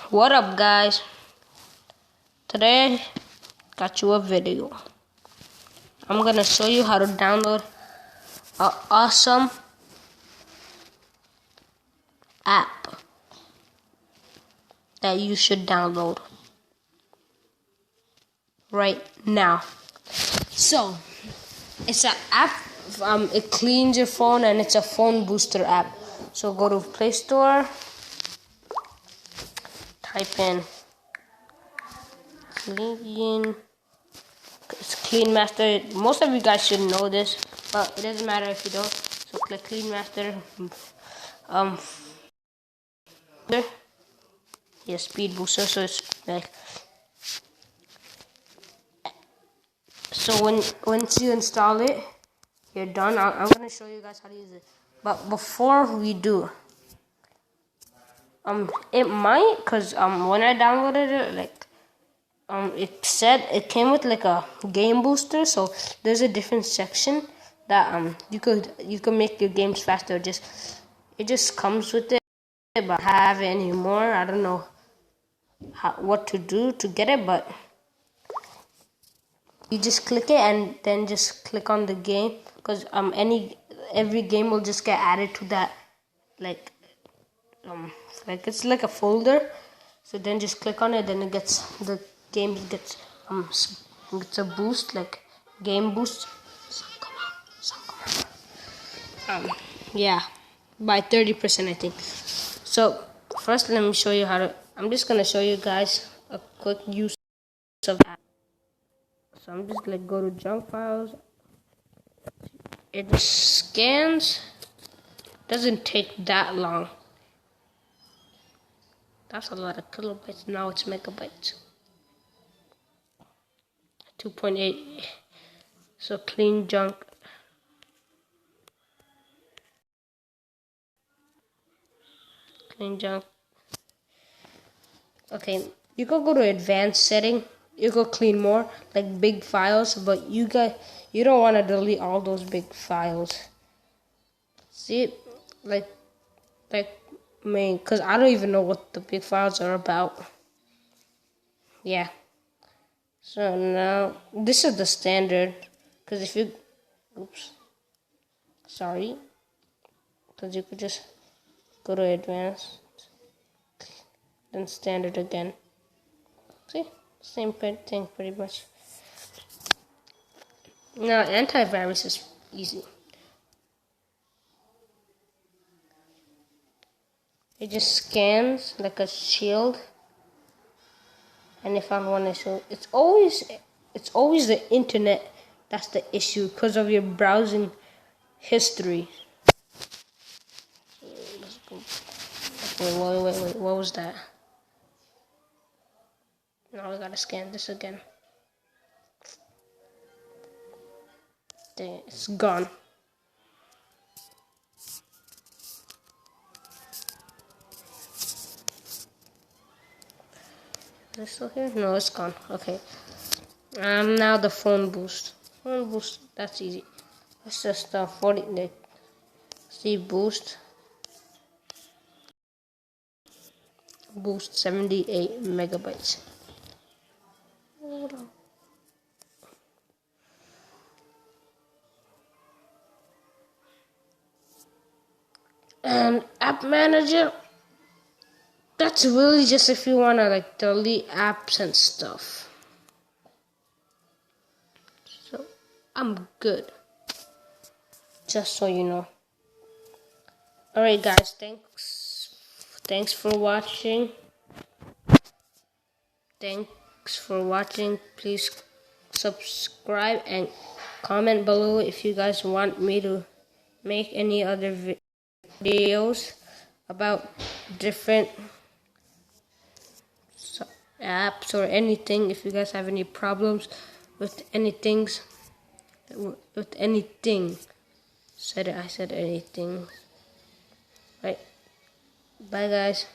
What up, guys? Today got you a video. I'm gonna show you how to download an awesome app that you should download right now. So it's an app. It cleans your phone and it's a phone booster app. So go to Play Store, type in it's Clean Master. Most of you guys should know this, but it doesn't matter if you don't. So click Clean Master. Speed booster. So it's like, so once you install it, you're done. I'm gonna show you guys how to use it. But before we do, it might, cause when I downloaded it, it said it came with like a game booster. So there's a different section that you could make your games faster. It just comes with it, but I don't have it anymore. I don't know what to do to get it, but you just click it and then just click on the game, because every game will just get added to that, like it's like a folder. So then just click on it, then the game gets a boost, like game boost. Yeah, by 30%, I think. So first, let me show you how to. I'm just gonna show you guys a quick use of app. So I'm just gonna go to junk files. It just scans. Doesn't take that long. That's a lot of kilobytes. Now it's megabytes. 2.8. So clean junk. Clean junk. Okay, you can go to advanced setting. You go clean more, like big files, but you don't want to delete all those big files. See, like me, because I don't even know what the big files are about. Yeah. So now this is the standard, because if you, because you could just go to advanced, then standard again. See, same thing pretty much. Now antivirus is easy. It just scans like a shield, and if I want to show, it's always the internet that's the issue, because of your browsing history. Let's go. Wait, what was that? Now we gotta scan this again. Dang, it's gone. Is it still here? No, it's gone. Okay. Now the phone boost. Phone boost, that's easy. It's just 40. See, boost 78 megabytes. And app manager, that's really just if you wanna like delete apps and stuff. So I'm good, just so you know. Alright guys, thanks for watching. Please subscribe and comment below if you guys want me to make any other videos about different apps or anything. If you guys have any problems with anything, I said anything. Right. Bye guys.